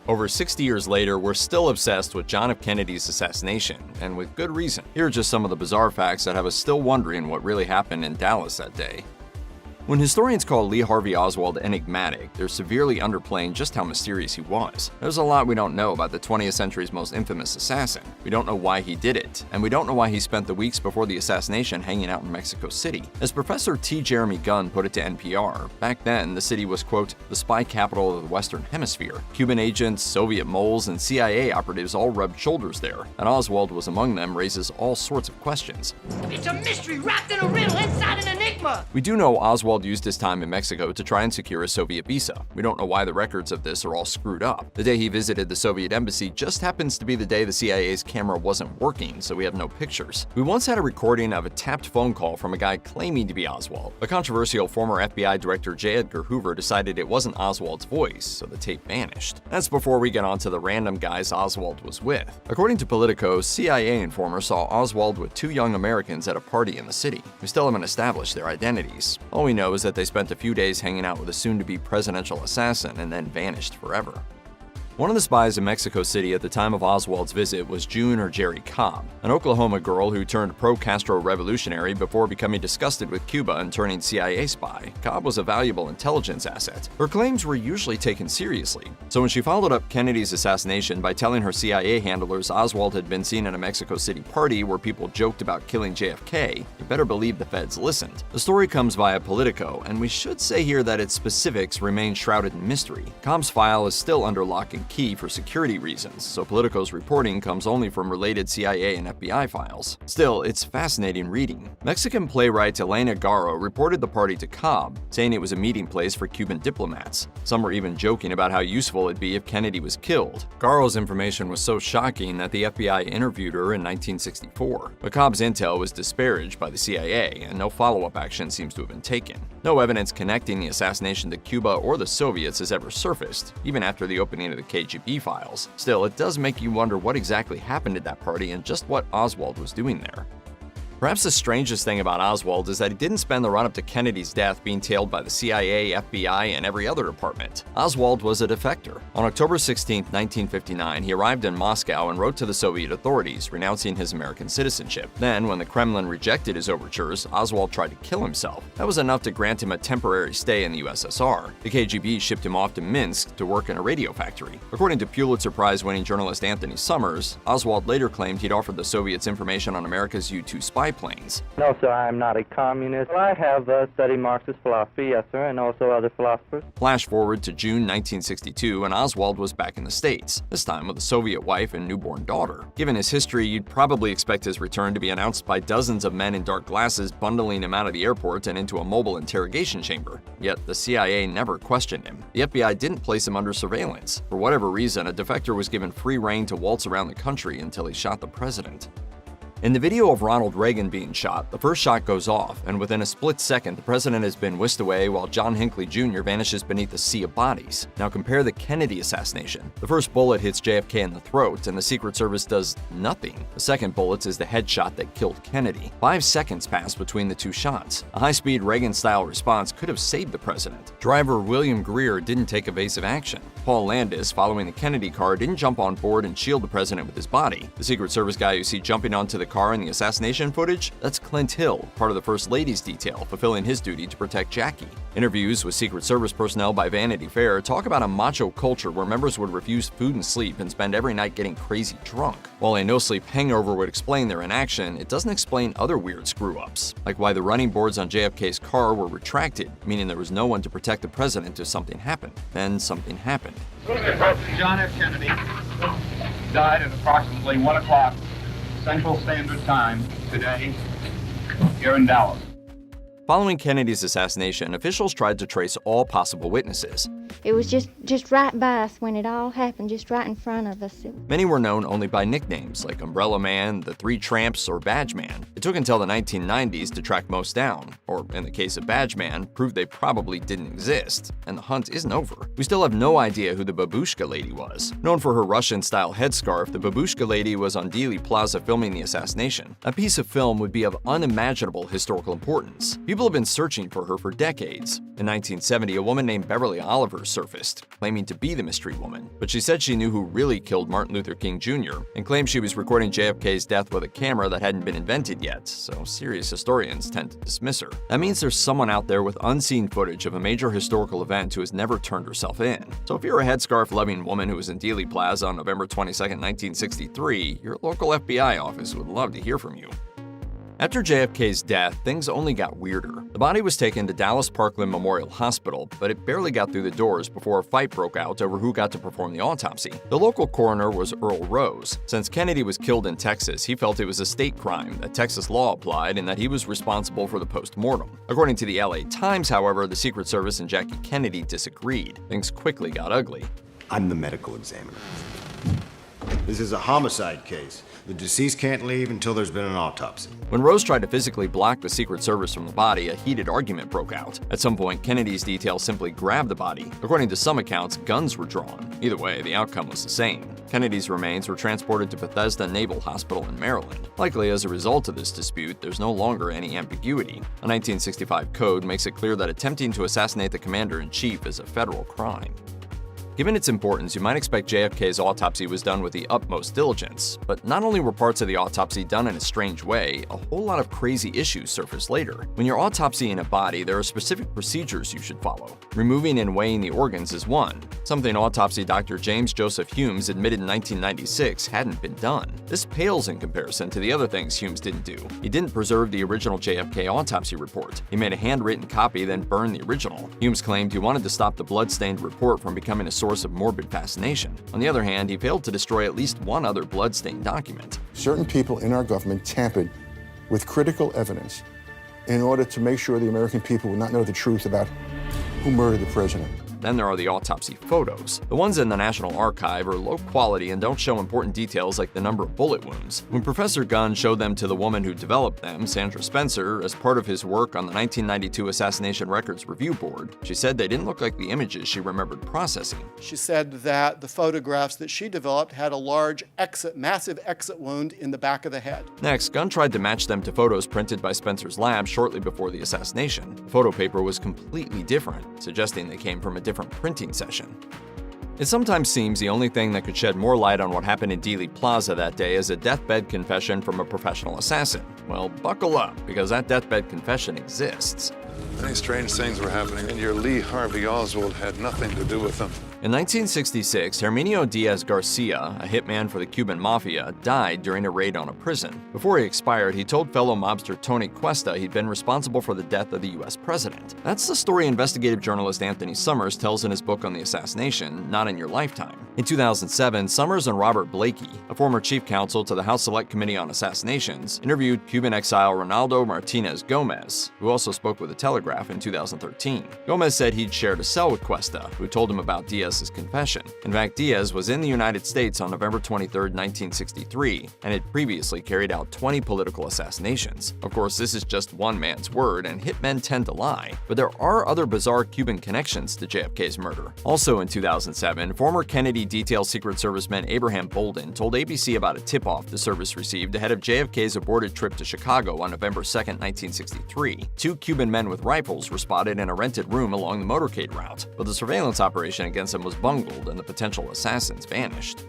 Over 60 years later, we're still obsessed with John F. Kennedy's assassination, and with good reason. Here are just some of the bizarre facts that have us still wondering what really happened in Dallas that day. When historians call Lee Harvey Oswald enigmatic, they're severely underplaying just how mysterious he was. There's a lot we don't know about the 20th century's most infamous assassin. We don't know why he did it, and we don't know why he spent the weeks before the assassination hanging out in Mexico City. As Professor T. Jeremy Gunn put it to NPR, back then the city was, quote, the spy capital of the Western Hemisphere. Cuban agents, Soviet moles, and CIA operatives all rubbed shoulders there, and Oswald was among them raises all sorts of questions. It's a mystery wrapped in a riddle inside an enigma! We do know Oswald used his time in Mexico to try and secure a Soviet visa. We don't know why the records of this are all screwed up. The day he visited the Soviet embassy just happens to be the day the CIA's camera wasn't working, so we have no pictures. We once had a recording of a tapped phone call from a guy claiming to be Oswald. The controversial former FBI director J. Edgar Hoover decided it wasn't Oswald's voice, so the tape vanished. That's before we get on to the random guys Oswald was with. According to Politico, CIA informers saw Oswald with two young Americans at a party in the city. We still haven't established their identities. All we know is that they spent a few days hanging out with a soon-to-be presidential assassin and then vanished forever. One of the spies in Mexico City at the time of Oswald's visit was June or Jerry Cobb, an Oklahoma girl who turned pro-Castro revolutionary before becoming disgusted with Cuba and turning CIA spy. Cobb was a valuable intelligence asset. Her claims were usually taken seriously, so when she followed up Kennedy's assassination by telling her CIA handlers Oswald had been seen at a Mexico City party where people joked about killing JFK, you better believe the feds listened. The story comes via Politico, and we should say here that its specifics remain shrouded in mystery. Cobb's file is still under lock and key for security reasons, so Politico's reporting comes only from related CIA and FBI files. Still, it's fascinating reading. Mexican playwright Elena Garro reported the party to Cobb, saying it was a meeting place for Cuban diplomats. Some were even joking about how useful it'd be if Kennedy was killed. Garro's information was so shocking that the FBI interviewed her in 1964. But Cobb's intel was disparaged by the CIA, and no follow-up action seems to have been taken. No evidence connecting the assassination to Cuba or the Soviets has ever surfaced, even after the opening of the KGB files. Still, it does make you wonder what exactly happened at that party and just what Oswald was doing there. Perhaps the strangest thing about Oswald is that he didn't spend the run-up to Kennedy's death being tailed by the CIA, FBI, and every other department. Oswald was a defector. On October 16, 1959, he arrived in Moscow and wrote to the Soviet authorities, renouncing his American citizenship. Then, when the Kremlin rejected his overtures, Oswald tried to kill himself. That was enough to grant him a temporary stay in the USSR. The KGB shipped him off to Minsk to work in a radio factory. According to Pulitzer Prize-winning journalist Anthony Summers, Oswald later claimed he'd offered the Soviets information on America's U-2 spy planes. No, sir, I am not a communist. I have studied Marxist philosophy, yes, sir, and also other philosophers. Flash forward to June 1962, and Oswald was back in the States, this time with a Soviet wife and newborn daughter. Given his history, you'd probably expect his return to be announced by dozens of men in dark glasses bundling him out of the airport and into a mobile interrogation chamber. Yet the CIA never questioned him. The FBI didn't place him under surveillance. For whatever reason, a defector was given free rein to waltz around the country until he shot the president. In the video of Ronald Reagan being shot, the first shot goes off, and within a split second, the president has been whisked away while John Hinckley Jr. vanishes beneath a sea of bodies. Now compare the Kennedy assassination. The first bullet hits JFK in the throat, and the Secret Service does nothing. The second bullet is the headshot that killed Kennedy. 5 seconds pass between the two shots. A high-speed Reagan-style response could have saved the president. Driver William Greer didn't take evasive action. Paul Landis, following the Kennedy car, didn't jump on board and shield the president with his body. The Secret Service guy you see jumping onto the car in the assassination footage, that's Clint Hill, part of the First Lady's detail, fulfilling his duty to protect Jackie. Interviews with Secret Service personnel by Vanity Fair talk about a macho culture where members would refuse food and sleep and spend every night getting crazy drunk. While a no-sleep hangover would explain their inaction, it doesn't explain other weird screw-ups, like why the running boards on JFK's car were retracted, meaning there was no one to protect the president if something happened. Then something happened. John F. Kennedy died at approximately 1 o'clock Central Standard Time today here in Dallas. Following Kennedy's assassination, officials tried to trace all possible witnesses. It was just right by us when it all happened, just right in front of us. Many were known only by nicknames like Umbrella Man, the Three Tramps, or Badge Man. It took until the 1990s to track most down, or in the case of Badge Man, proved they probably didn't exist, and the hunt isn't over. We still have no idea who the Babushka Lady was. Known for her Russian-style headscarf, the Babushka Lady was on Dealey Plaza filming the assassination. A piece of film would be of unimaginable historical importance. People have been searching for her for decades. In 1970, a woman named Beverly Oliver surfaced, claiming to be the mystery woman. But she said she knew who really killed Martin Luther King Jr. and claimed she was recording JFK's death with a camera that hadn't been invented yet, so serious historians tend to dismiss her. That means there's someone out there with unseen footage of a major historical event who has never turned herself in. So if you're a headscarf-loving woman who was in Dealey Plaza on November 22, 1963, your local FBI office would love to hear from you. After JFK's death, things only got weirder. The body was taken to Dallas Parkland Memorial Hospital, but it barely got through the doors before a fight broke out over who got to perform the autopsy. The local coroner was Earl Rose. Since Kennedy was killed in Texas, he felt it was a state crime, that Texas law applied, and that he was responsible for the post-mortem. According to the LA Times, however, the Secret Service and Jackie Kennedy disagreed. Things quickly got ugly. I'm the medical examiner. This is a homicide case. The deceased can't leave until there's been an autopsy. When Rose tried to physically block the Secret Service from the body, a heated argument broke out. At some point, Kennedy's detail simply grabbed the body. According to some accounts, guns were drawn. Either way, the outcome was the same. Kennedy's remains were transported to Bethesda Naval Hospital in Maryland. Likely as a result of this dispute, there's no longer any ambiguity. A 1965 code makes it clear that attempting to assassinate the commander-in-chief is a federal crime. Given its importance, you might expect JFK's autopsy was done with the utmost diligence. But not only were parts of the autopsy done in a strange way, a whole lot of crazy issues surfaced later. When you're autopsying a body, there are specific procedures you should follow. Removing and weighing the organs is one, something autopsy Dr. James Joseph Humes admitted in 1996 hadn't been done. This pales in comparison to the other things Humes didn't do. He didn't preserve the original JFK autopsy report. He made a handwritten copy, then burned the original. Humes claimed he wanted to stop the blood-stained report from becoming a source of morbid fascination. On the other hand, he failed to destroy at least one other blood-stained document. Certain people in our government tampered with critical evidence in order to make sure the American people would not know the truth about who murdered the president. Then there are the autopsy photos. The ones in the National Archive are low quality and don't show important details like the number of bullet wounds. When Professor Gunn showed them to the woman who developed them, Sandra Spencer, as part of his work on the 1992 Assassination Records Review Board, she said they didn't look like the images she remembered processing. She said that the photographs that she developed had a large massive exit wound in the back of the head. Next, Gunn tried to match them to photos printed by Spencer's lab shortly before the assassination. The photo paper was completely different, suggesting they came from a different printing session. It sometimes seems the only thing that could shed more light on what happened in Dealey Plaza that day is a deathbed confession from a professional assassin. Well, buckle up, because that deathbed confession exists. Many strange things were happening, and your Lee Harvey Oswald had nothing to do with them. In 1966, Herminio Diaz Garcia, a hitman for the Cuban Mafia, died during a raid on a prison. Before he expired, he told fellow mobster Tony Cuesta he'd been responsible for the death of the US president. That's the story investigative journalist Anthony Summers tells in his book on the assassination, Not in Your Lifetime. In 2007, Summers and Robert Blakey, a former chief counsel to the House Select Committee on Assassinations, interviewed Cuban exile Ronaldo Martinez Gomez, who also spoke with the Telegraph in 2013. Gomez said he'd shared a cell with Cuesta, who told him about Diaz's confession. In fact, Diaz was in the United States on November 23, 1963, and had previously carried out 20 political assassinations. Of course, this is just one man's word, and hitmen tend to lie, but there are other bizarre Cuban connections to JFK's murder. Also in 2007, former Kennedy detail Secret Serviceman Abraham Bolden told ABC about a tip-off the service received ahead of JFK's aborted trip to Chicago on November 2, 1963. Two Cuban men with rifles were spotted in a rented room along the motorcade route, but the surveillance operation against them was bungled and the potential assassins vanished.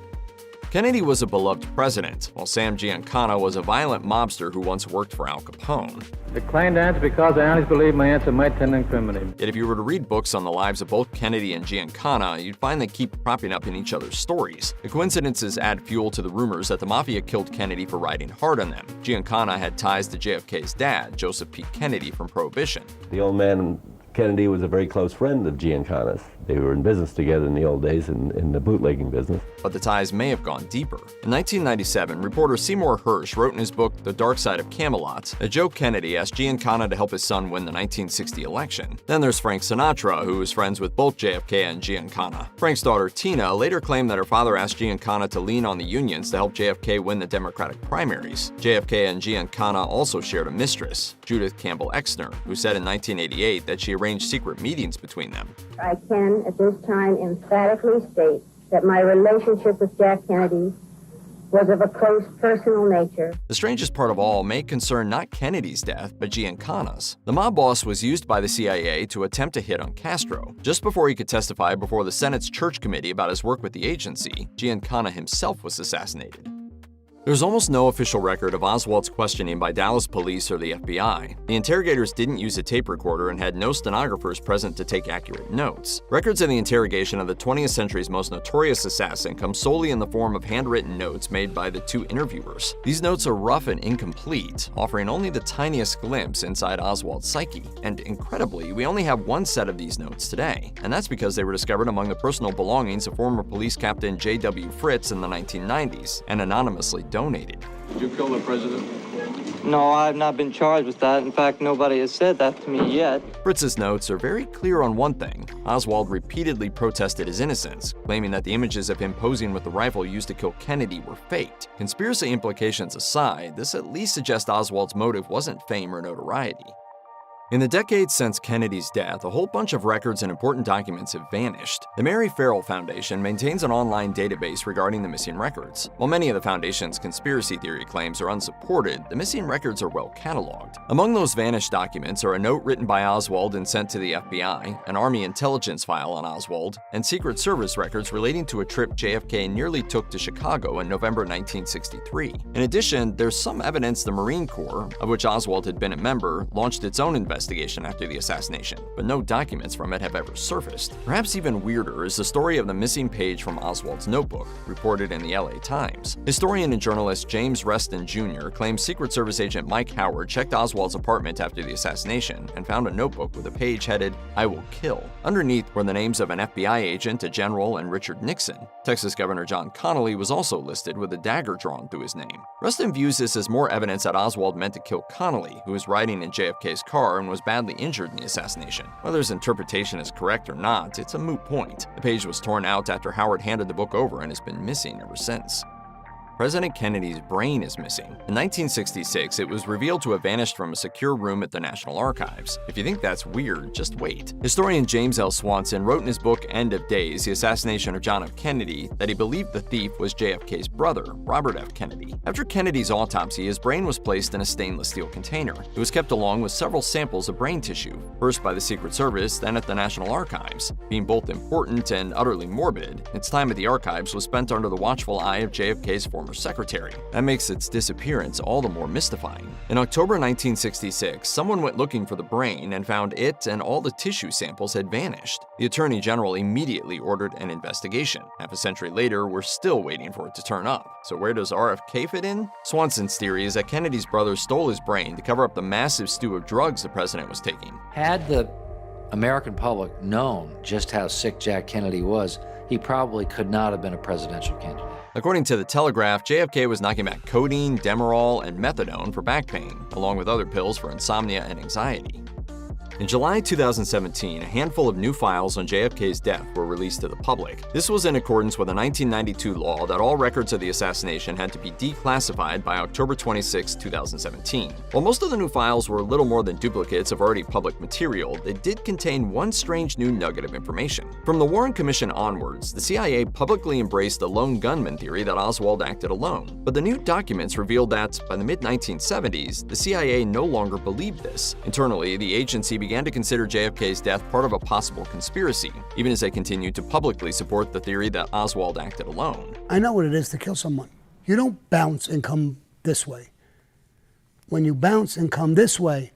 Kennedy was a beloved president, while Sam Giancana was a violent mobster who once worked for Al Capone. Declined to answer because I honestly believe my answer might tend to incriminate him. Yet if you were to read books on the lives of both Kennedy and Giancana, you'd find they keep cropping up in each other's stories. The coincidences add fuel to the rumors that the Mafia killed Kennedy for riding hard on them. Giancana had ties to JFK's dad, Joseph P. Kennedy, from Prohibition. The old man Kennedy was a very close friend of Giancana's. They were in business together in the old days, in the bootlegging business. But the ties may have gone deeper. In 1997, reporter Seymour Hersh wrote in his book The Dark Side of Camelot that Joe Kennedy asked Giancana to help his son win the 1960 election. Then there's Frank Sinatra, who was friends with both JFK and Giancana. Frank's daughter Tina later claimed that her father asked Giancana to lean on the unions to help JFK win the Democratic primaries. JFK and Giancana also shared a mistress, Judith Campbell Exner, who said in 1988 that she arranged secret meetings between them. I can, at this time, emphatically state that my relationship with Jack Kennedy was of a close personal nature. The strangest part of all may concern not Kennedy's death, but Giancana's. The mob boss was used by the CIA to attempt a hit on Castro. Just before he could testify before the Senate's Church Committee about his work with the agency, Giancana himself was assassinated. There's almost no official record of Oswald's questioning by Dallas police or the FBI. The interrogators didn't use a tape recorder and had no stenographers present to take accurate notes. Records of the interrogation of the 20th century's most notorious assassin come solely in the form of handwritten notes made by the two interviewers. These notes are rough and incomplete, offering only the tiniest glimpse inside Oswald's psyche. And incredibly, we only have one set of these notes today, and that's because they were discovered among the personal belongings of former police captain J.W. Fritz in the 1990s and anonymously donated. Did you kill the president? No, I've not been charged with that. In fact, nobody has said that to me yet. Fritz's notes are very clear on one thing. Oswald repeatedly protested his innocence, claiming that the images of him posing with the rifle used to kill Kennedy were faked. Conspiracy implications aside, this at least suggests Oswald's motive wasn't fame or notoriety. In the decades since Kennedy's death, a whole bunch of records and important documents have vanished. The Mary Farrell Foundation maintains an online database regarding the missing records. While many of the foundation's conspiracy theory claims are unsupported, the missing records are well cataloged. Among those vanished documents are a note written by Oswald and sent to the FBI, an Army intelligence file on Oswald, and Secret Service records relating to a trip JFK nearly took to Chicago in November 1963. In addition, there's some evidence the Marine Corps, of which Oswald had been a member, launched its own investigation after the assassination, but no documents from it have ever surfaced. Perhaps even weirder is the story of the missing page from Oswald's notebook, reported in the LA Times. Historian and journalist James Reston Jr. claims Secret Service agent Mike Howard checked Oswald's apartment after the assassination and found a notebook with a page headed, "I will kill." Underneath were the names of an FBI agent, a general, and Richard Nixon. Texas Governor John Connally was also listed with a dagger drawn through his name. Reston views this as more evidence that Oswald meant to kill Connally, who was riding in JFK's car and was badly injured in the assassination. Whether his interpretation is correct or not, it's a moot point. The page was torn out after Howard handed the book over and has been missing ever since. President Kennedy's brain is missing. In 1966, it was revealed to have vanished from a secure room at the National Archives. If you think that's weird, just wait. Historian James L. Swanson wrote in his book End of Days, The Assassination of John F. Kennedy, that he believed the thief was JFK's brother, Robert F. Kennedy. After Kennedy's autopsy, his brain was placed in a stainless steel container. It was kept along with several samples of brain tissue, first by the Secret Service, then at the National Archives. Being both important and utterly morbid, its time at the archives was spent under the watchful eye of JFK's former secretary. That makes its disappearance all the more mystifying. In October 1966, someone went looking for the brain and found it and all the tissue samples had vanished. The Attorney General immediately ordered an investigation. Half a century later, we're still waiting for it to turn up. So where does RFK fit in? Swanson's theory is that Kennedy's brother stole his brain to cover up the massive stew of drugs the president was taking. Had the American public known just how sick Jack Kennedy was, he probably could not have been a presidential candidate. According to The Telegraph, JFK was knocking back codeine, Demerol, and methadone for back pain, along with other pills for insomnia and anxiety. In July 2017, a handful of new files on JFK's death were released to the public. This was in accordance with a 1992 law that all records of the assassination had to be declassified by October 26, 2017. While most of the new files were little more than duplicates of already public material, they did contain one strange new nugget of information. From the Warren Commission onwards, the CIA publicly embraced the lone gunman theory that Oswald acted alone. But the new documents revealed that, by the mid-1970s, the CIA no longer believed this. Internally, the agency began to consider JFK's death part of a possible conspiracy, even as they continued to publicly support the theory that Oswald acted alone. I know what it is to kill someone. You don't bounce and come this way. When you bounce and come this way,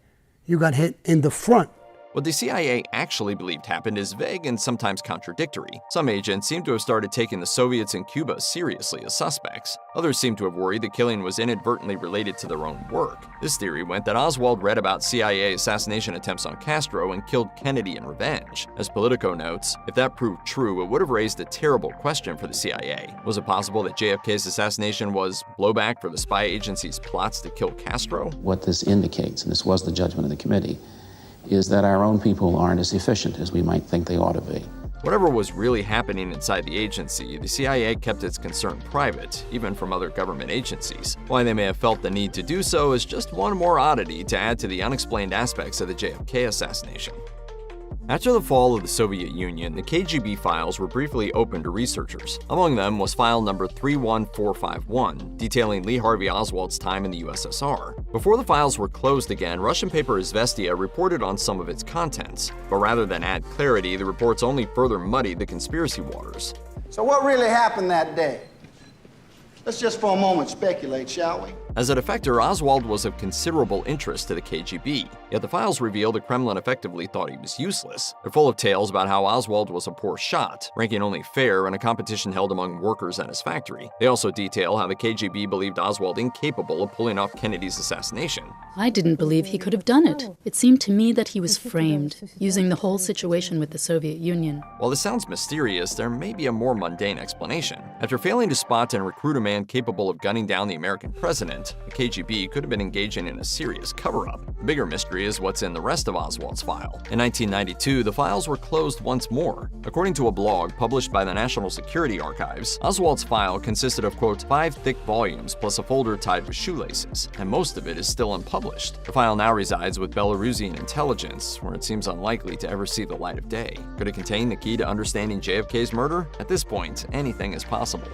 you got hit in the front. What the CIA actually believed happened is vague and sometimes contradictory. Some agents seem to have started taking the Soviets in Cuba seriously as suspects. Others seem to have worried the killing was inadvertently related to their own work. This theory went that Oswald read about CIA assassination attempts on Castro and killed Kennedy in revenge. As Politico notes, if that proved true, it would have raised a terrible question for the CIA. Was it possible that JFK's assassination was blowback for the spy agency's plots to kill Castro? What this indicates, and this was the judgment of the committee, is that our own people aren't as efficient as we might think they ought to be. Whatever was really happening inside the agency, the CIA kept its concern private, even from other government agencies. Why they may have felt the need to do so is just one more oddity to add to the unexplained aspects of the JFK assassination. After the fall of the Soviet Union, the KGB files were briefly opened to researchers. Among them was file number 31451, detailing Lee Harvey Oswald's time in the USSR. Before the files were closed again, Russian paper Izvestia reported on some of its contents, but rather than add clarity, the reports only further muddied the conspiracy waters. So what really happened that day? Let's just for a moment speculate, shall we? As a defector, Oswald was of considerable interest to the KGB, yet the files reveal the Kremlin effectively thought he was useless. They're full of tales about how Oswald was a poor shot, ranking only fair in a competition held among workers at his factory. They also detail how the KGB believed Oswald incapable of pulling off Kennedy's assassination. I didn't believe he could have done it. It seemed to me that he was framed, using the whole situation with the Soviet Union. While this sounds mysterious, there may be a more mundane explanation. After failing to spot and recruit a man capable of gunning down the American president, the KGB could have been engaging in a serious cover-up. The bigger mystery is what's in the rest of Oswald's file. In 1992, the files were closed once more. According to a blog published by the National Security Archives, Oswald's file consisted of, quote, 5 thick volumes plus a folder tied with shoelaces, and most of it is still unpublished. The file now resides with Belarusian intelligence, where it seems unlikely to ever see the light of day. Could it contain the key to understanding JFK's murder? At this point, anything is possible.